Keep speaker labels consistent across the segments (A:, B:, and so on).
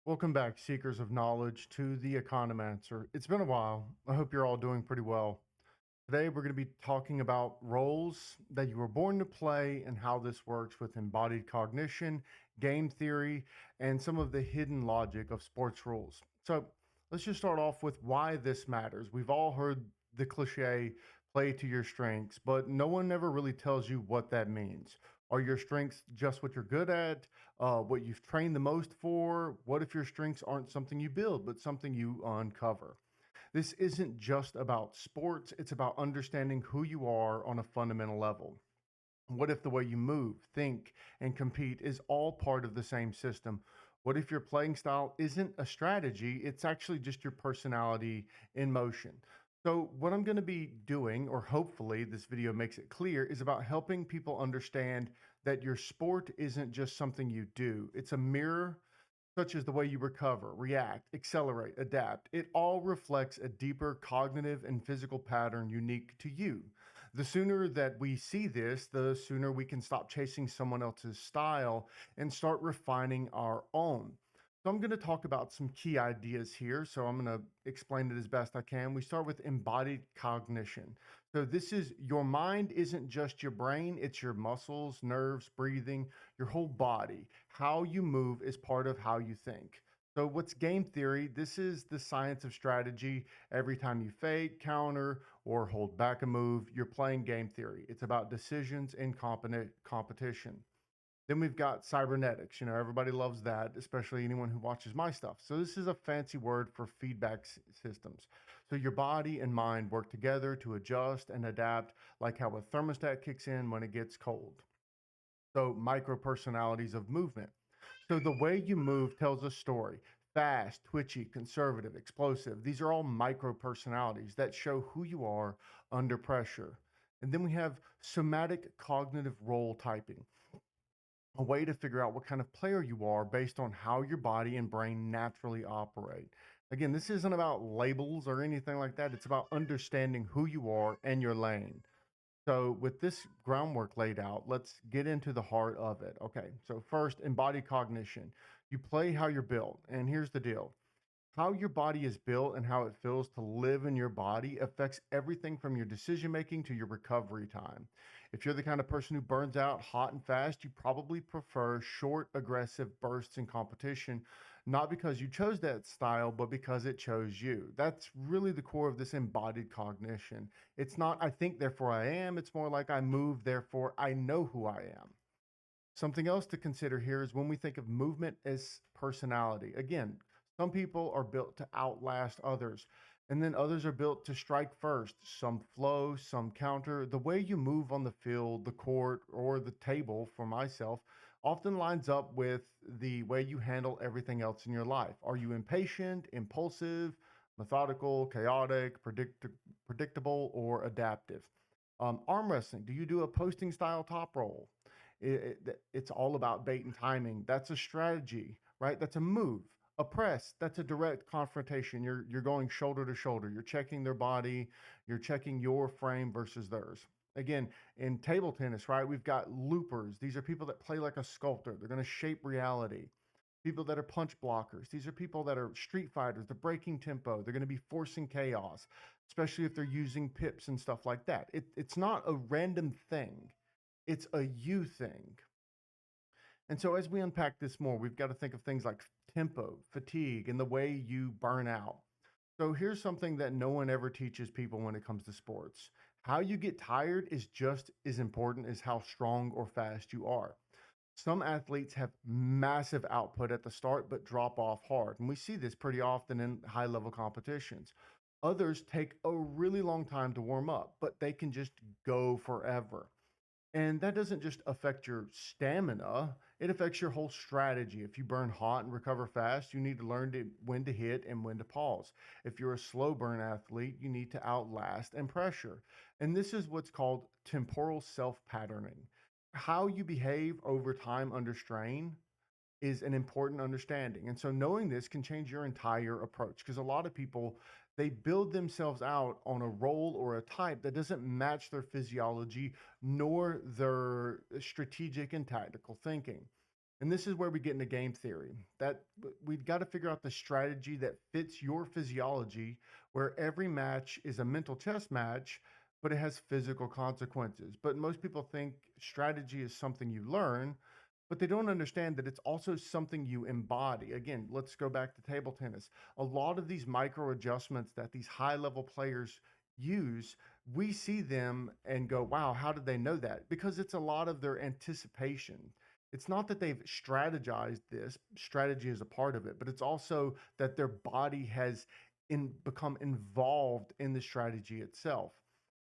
A: Welcome back, seekers of knowledge, to the Economancer. It's been a while. I hope you're all doing pretty well. Today, we're going to be talking about roles that you were born to play and how this works with embodied cognition, game theory, and some of the hidden logic of sports rules. So, let's just start off with why this matters. We've all heard the cliche, play to your strengths, but no one ever really tells you what that means. Are your strengths just what you're good at, what you've trained the most for? What if your strengths aren't something you build, but something you uncover? This isn't just about sports, it's about understanding who you are on a fundamental level. What if the way you move, think, and compete is all part of the same system? What if your playing style isn't a strategy, it's actually just your personality in motion? So, what I'm going to be doing, or hopefully this video makes it clear, is about helping people understand that your sport isn't just something you do, it's a mirror such as the way you recover, react, accelerate, adapt. It all reflects a deeper cognitive and physical pattern unique to you. The sooner that we see this, the sooner we can stop chasing someone else's style and start refining our own. So, I'm going to talk about some key ideas here. So, I'm going to explain it as best I can. We start with embodied cognition. So, this is your mind isn't just your brain, it's your muscles, nerves, breathing, your whole body. How you move is part of how you think. So, what's game theory? This is the science of strategy. Every time you fake, counter, or hold back a move, you're playing game theory. It's about decisions and competition. Then we've got cybernetics. Everybody loves that, especially anyone who watches my stuff. So, this is a fancy word for feedback systems. So, your body and mind work together to adjust and adapt, like how a thermostat kicks in when it gets cold. So, micro personalities of movement. So, the way you move tells a story. Fast, twitchy, conservative, explosive. These are all micro personalities that show who you are under pressure. And then we have somatic cognitive role typing, a way to figure out what kind of player you are based on how your body and brain naturally operate. Again, this isn't about labels or anything like that. It's about understanding who you are and your lane. So, with this groundwork laid out, let's get into the heart of it. Okay, so first, embodied cognition. You play how you're built. And here's the deal: how your body is built and how it feels to live in your body affects everything from your decision making to your recovery time. If you're the kind of person who burns out hot and fast, you probably prefer short, aggressive bursts in competition, not because you chose that style, but because it chose you. That's really the core of this embodied cognition. It's not, I think, therefore I am. It's more like I move, therefore I know who I am. Something else to consider here is when we think of movement as personality. Again, some people are built to outlast others, and then others are built to strike first. Some flow, some counter. The way you move on the field, the court, or the table, for myself, often lines up with the way you handle everything else in your life. Are you impatient, impulsive, methodical, chaotic, predictable, or adaptive? Arm wrestling. Do you do a posting style top roll? It's all about bait and timing. That's a strategy, right? That's a move. A press, that's a direct confrontation. You're going shoulder to shoulder. You're checking their body. You're checking your frame versus theirs. Again, in table tennis, right? We've got loopers. These are people that play like a sculptor. They're going to shape reality. People that are punch blockers. These are people that are street fighters. They're breaking tempo. They're going to be forcing chaos, especially if they're using pips and stuff like that. It's not a random thing. It's a you thing. And so, as we unpack this more, we've got to think of things like tempo, fatigue, and the way you burn out. So, here's something that no one ever teaches people when it comes to sports: how you get tired is just as important as how strong or fast you are. Some athletes have massive output at the start, but drop off hard. And we see this pretty often in high level competitions. Others take a really long time to warm up, but they can just go forever. And that doesn't just affect your stamina, it affects your whole strategy. If you burn hot and recover fast, you need to learn when to hit and when to pause. If you're a slow burn athlete, you need to outlast and pressure. And this is what's called temporal self patterning. How you behave over time under strain is an important understanding. And so knowing this can change your entire approach, because a lot of people, they build themselves out on a role or a type that doesn't match their physiology nor their strategic and tactical thinking. And this is where we get into game theory. That we've got to figure out the strategy that fits your physiology, where every match is a mental chess match, but it has physical consequences. But most people think strategy is something you learn, but they don't understand that it's also something you embody. Again, let's go back to table tennis. A lot of these micro adjustments that these high level players use, we see them and go, wow, how did they know that? Because it's a lot of their anticipation. It's not that they've strategized this, strategy is a part of it, but it's also that their body has become involved in the strategy itself.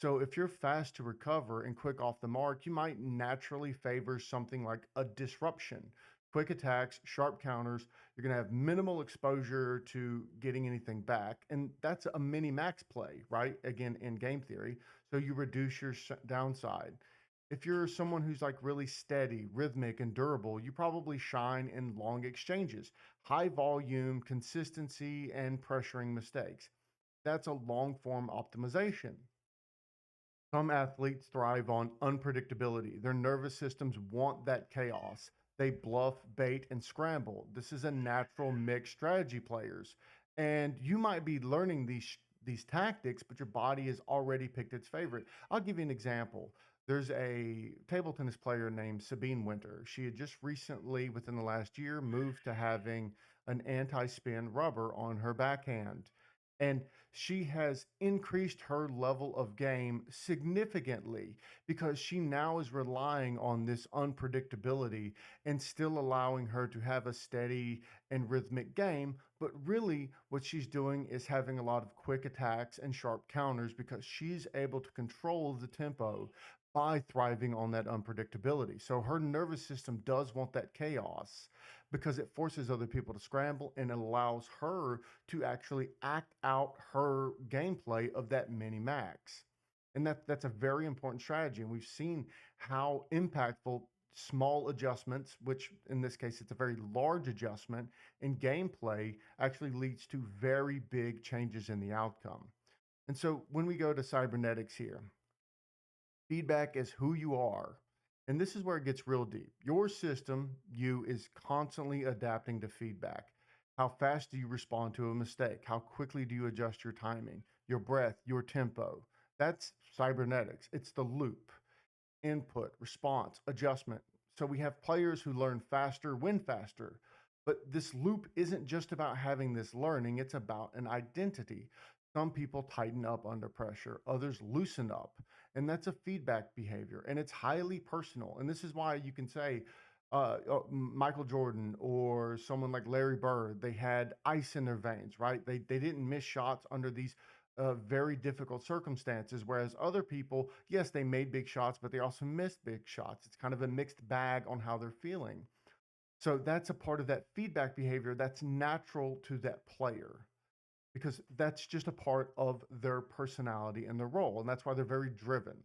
A: So if you're fast to recover and quick off the mark, you might naturally favor something like a disruption. Quick attacks, sharp counters, you're going to have minimal exposure to getting anything back. And that's a mini max play, right? Again, in game theory. So you reduce your downside. If you're someone who's like really steady, rhythmic, and durable, you probably shine in long exchanges, high volume, consistency, and pressuring mistakes. That's a long form optimization. Some athletes thrive on unpredictability. Their nervous systems want that chaos. They bluff, bait, and scramble. This is a natural mixed strategy players. And you might be learning these tactics, but your body has already picked its favorite. I'll give you an example. There's a table tennis player named Sabine Winter. She had just recently, within the last year, moved to having an anti-spin rubber on her backhand. And she has increased her level of game significantly because she now is relying on this unpredictability and still allowing her to have a steady and rhythmic game. But really, what she's doing is having a lot of quick attacks and sharp counters because she's able to control the tempo by thriving on that unpredictability. So her nervous system does want that chaos because it forces other people to scramble and it allows her to actually act out her gameplay of that mini max. And that's a very important strategy. And we've seen how impactful small adjustments, which in this case it's a very large adjustment in gameplay, actually leads to very big changes in the outcome. And so when we go to cybernetics here, feedback is who you are. And this is where it gets real deep. Your system, you, is constantly adapting to feedback. How fast do you respond to a mistake? How quickly do you adjust your timing, your breath, your tempo? That's cybernetics. It's the loop: input, response, adjustment. So we have players who learn faster, win faster. But this loop isn't just about having this learning, it's about an identity. Some people tighten up under pressure, others loosen up. And that's a feedback behavior. And it's highly personal. And this is why you can say, Michael Jordan or someone like Larry Bird, they had ice in their veins, right? They didn't miss shots under these very difficult circumstances. Whereas other people, yes, they made big shots, but they also missed big shots. It's kind of a mixed bag on how they're feeling. So that's a part of that feedback behavior that's natural to that player because that's just a part of their personality and their role. And that's why they're very driven.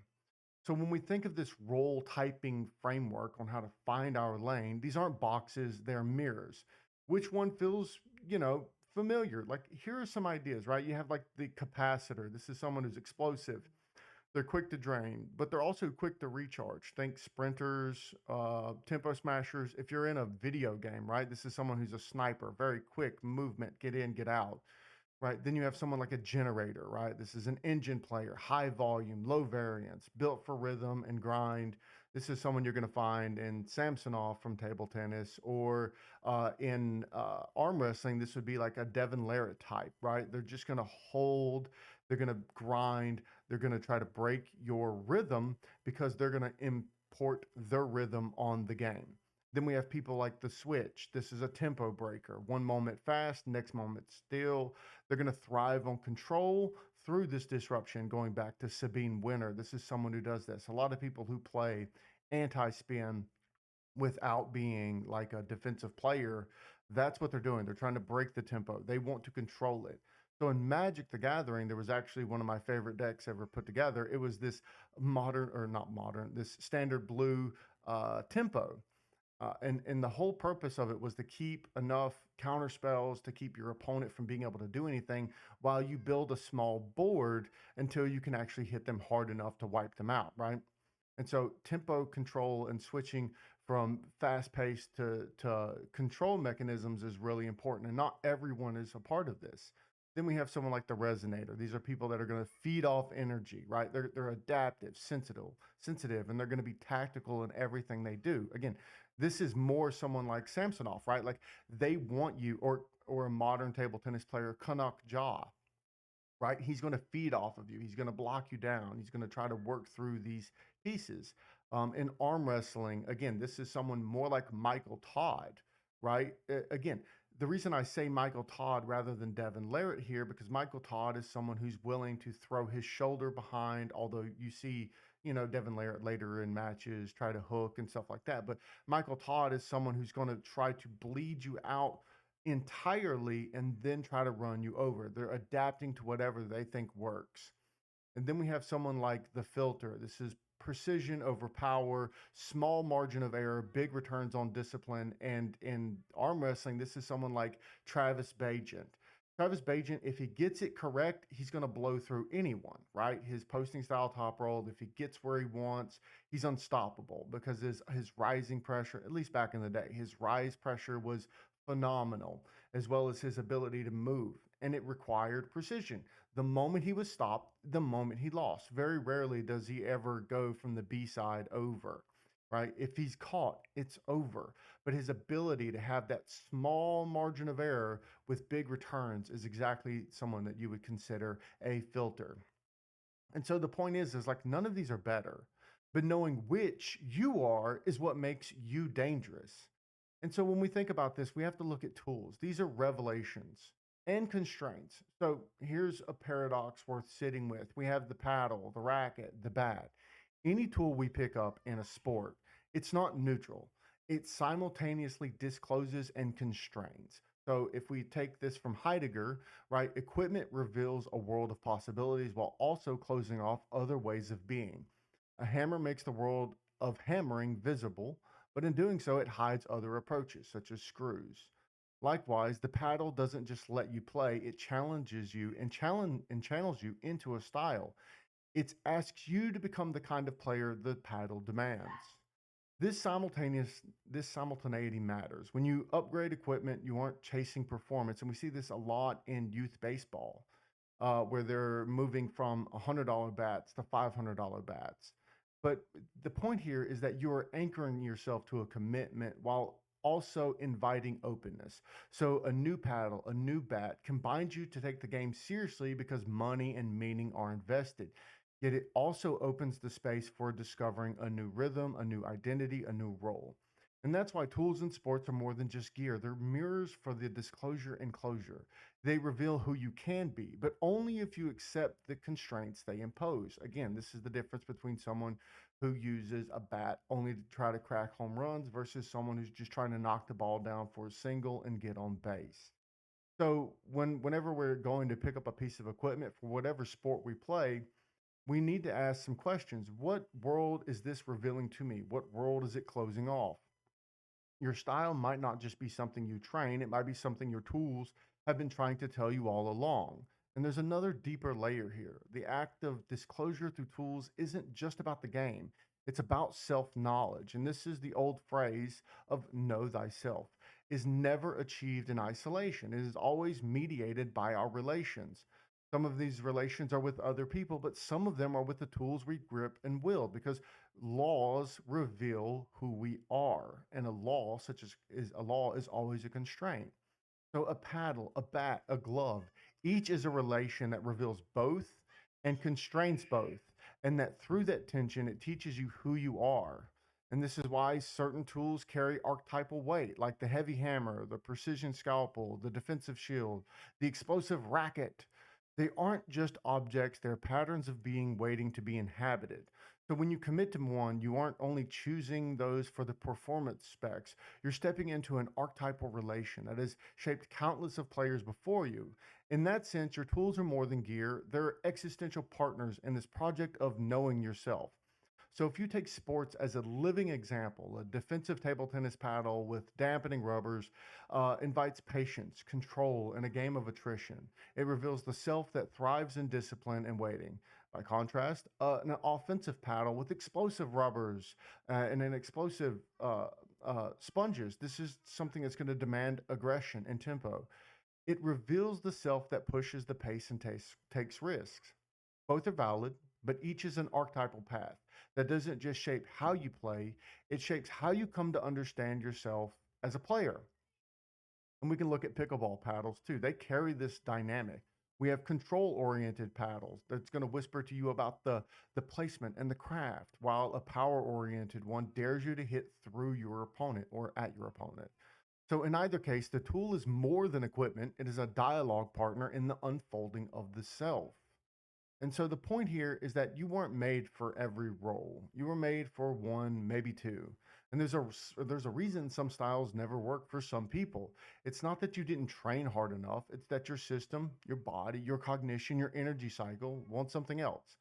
A: So when we think of this role typing framework on how to find our lane, these aren't boxes, they're mirrors. Which one feels, familiar? Like here are some ideas, right? You have like the capacitor. This is someone who's explosive. They're quick to drain, but they're also quick to recharge. Think sprinters, tempo smashers. If you're in a video game, right? This is someone who's a sniper, very quick movement, get in, get out. Right. Then you have someone like a generator, right? This is an engine player, high volume, low variance, built for rhythm and grind. This is someone you're going to find in Samsonov from table tennis or in arm wrestling. This would be like a Devin Larratt type, right? They're just going to hold, they're going to grind, they're going to try to break your rhythm because they're going to import their rhythm on the game. Then we have people like the switch. This is a tempo breaker. One moment fast, next moment still. They're going to thrive on control through this disruption. Going back to Sabine Winter, this is someone who does this. A lot of people who play anti-spin without being like a defensive player, that's what they're doing. They're trying to break the tempo. They want to control it. So in Magic the Gathering, there was actually one of my favorite decks ever put together. It was this this standard blue tempo. And the whole purpose of it was to keep enough counter spells to keep your opponent from being able to do anything while you build a small board until you can actually hit them hard enough to wipe them out, right? And so tempo control and switching from fast paced to control mechanisms is really important. And not everyone is a part of this. Then we have someone like the Resonator. These are people that are going to feed off energy, right? They're adaptive, sensitive, and they're going to be tactical in everything they do. Again, this is more someone like Samsonov, right? Like they want you, or a modern table tennis player, Kanak Jaw, right? He's going to feed off of you. He's going to block you down. He's going to try to work through these pieces. In arm wrestling, again, this is someone more like Michael Todd, right? Again, the reason I say Michael Todd rather than Devin Larratt here, because Michael Todd is someone who's willing to throw his shoulder behind, although you see, Devin Larratt later in matches try to hook and stuff like that. But Michael Todd is someone who's going to try to bleed you out entirely and then try to run you over. They're adapting to whatever they think works. And then we have someone like the filter. This is precision over power, small margin of error, big returns on discipline. And in arm wrestling, this is someone like Travis Bagent. Travis Bagent, if he gets it correct, he's going to blow through anyone, right? His posting style top roll, if he gets where he wants, he's unstoppable because his rising pressure, at least back in the day, his rise pressure was phenomenal, as well as his ability to move. And it required precision. The moment he was stopped, the moment he lost. Very rarely does he ever go from the B side over, right? If he's caught, it's over. But his ability to have that small margin of error with big returns is exactly someone that you would consider a filter. And so the point is like none of these are better, but knowing which you are is what makes you dangerous. And so when we think about this, we have to look at tools. These are revelations and constraints. So here's a paradox worth sitting with. We have the paddle, the racket, the bat. Any tool we pick up in a sport, it's not neutral. It simultaneously discloses and constrains. So if we take this from Heidegger, right, equipment reveals a world of possibilities while also closing off other ways of being. A hammer makes the world of hammering visible, but in doing so, it hides other approaches, such as screws. Likewise, the paddle doesn't just let you play, it challenges you and channels you into a style. It asks you to become the kind of player the paddle demands. This simultaneity matters. When you upgrade equipment, you aren't chasing performance, and we see this a lot in youth baseball, where they're moving from $100 bats to $500 bats. But the point here is that you're anchoring yourself to a commitment while also inviting openness. So a new paddle, a new bat combines you to take the game seriously because money and meaning are invested. Yet it also opens the space for discovering a new rhythm, a new identity, a new role. And that's why tools in sports are more than just gear. They're mirrors for the disclosure and closure. They reveal who you can be, but only if you accept the constraints they impose. Again, this is the difference between someone who uses a bat only to try to crack home runs versus someone who's just trying to knock the ball down for a single and get on base. So whenever we're going to pick up a piece of equipment for whatever sport we play, we need to ask some questions. What world is this revealing to me? What world is it closing off? Your style might not just be something you train, it might be something your tools have been trying to tell you all along. And there's another deeper layer here. The act of disclosure through tools isn't just about the game, it's about self knowledge. And this is the old phrase of know thyself, is never achieved in isolation. It is always mediated by our relations. Some of these relations are with other people, but some of them are with the tools we grip and wield because laws reveal who we are. And a law, such as is a law, is always a constraint. So a paddle, a bat, a glove, each is a relation that reveals both and constrains both. And that through that tension, it teaches you who you are. And this is why certain tools carry archetypal weight, like the heavy hammer, the precision scalpel, the defensive shield, the explosive racket. They aren't just objects, they're patterns of being waiting to be inhabited. So when you commit to one, you aren't only choosing those for the performance specs, you're stepping into an archetypal relation that has shaped countless of players before you. In that sense, your tools are more than gear, they're existential partners in this project of knowing yourself. So if you take sports as a living example, a defensive table tennis paddle with dampening rubbers invites patience, control, and a game of attrition. It reveals the self that thrives in discipline and waiting. By contrast, an offensive paddle with explosive rubbers and an explosive sponges, this is something that's going to demand aggression and tempo. It reveals the self that pushes the pace and takes risks. Both are valid, but each is an archetypal path that doesn't just shape how you play, it shapes how you come to understand yourself as a player. And we can look at pickleball paddles too. They carry this dynamic. We have control oriented paddles that's going to whisper to you about the placement and the craft, while a power oriented one dares you to hit through your opponent or at your opponent. So, in either case, the tool is more than equipment, it is a dialogue partner in the unfolding of the self. And so the point here is that you weren't made for every role. You were made for one, maybe two. And there's a reason some styles never work for some people. It's not that you didn't train hard enough. It's that your system, your body, your cognition, your energy cycle wants something else.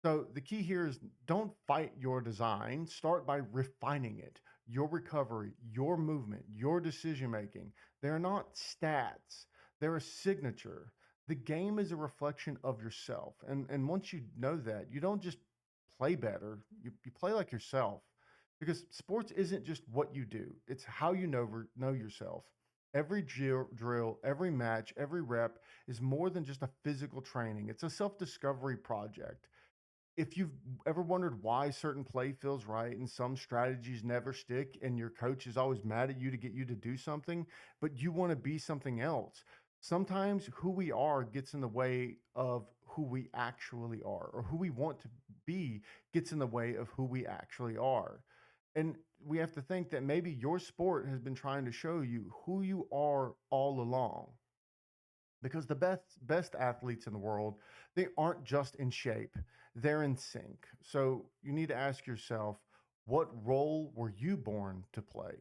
A: So the key here is don't fight your design. Start by refining it. Your recovery, your movement, your decision making. They're not stats. They're a signature. The game is a reflection of yourself. And once you know that, you don't just play better, you play like yourself. Because sports isn't just what you do, it's how you know yourself. Every drill, every match, every rep is more than just a physical training. It's a self discovery project. If you've ever wondered why certain play feels right and some strategies never stick, and your coach is always mad at you to get you to do something, but you want to be something else, sometimes who we are gets in the way of who we actually are, or who we want to be gets in the way of who we actually are. And we have to think that maybe your sport has been trying to show you who you are all along, because the best athletes in the world, they aren't just in shape, they're in sync. So you need to ask yourself, what role were you born to play?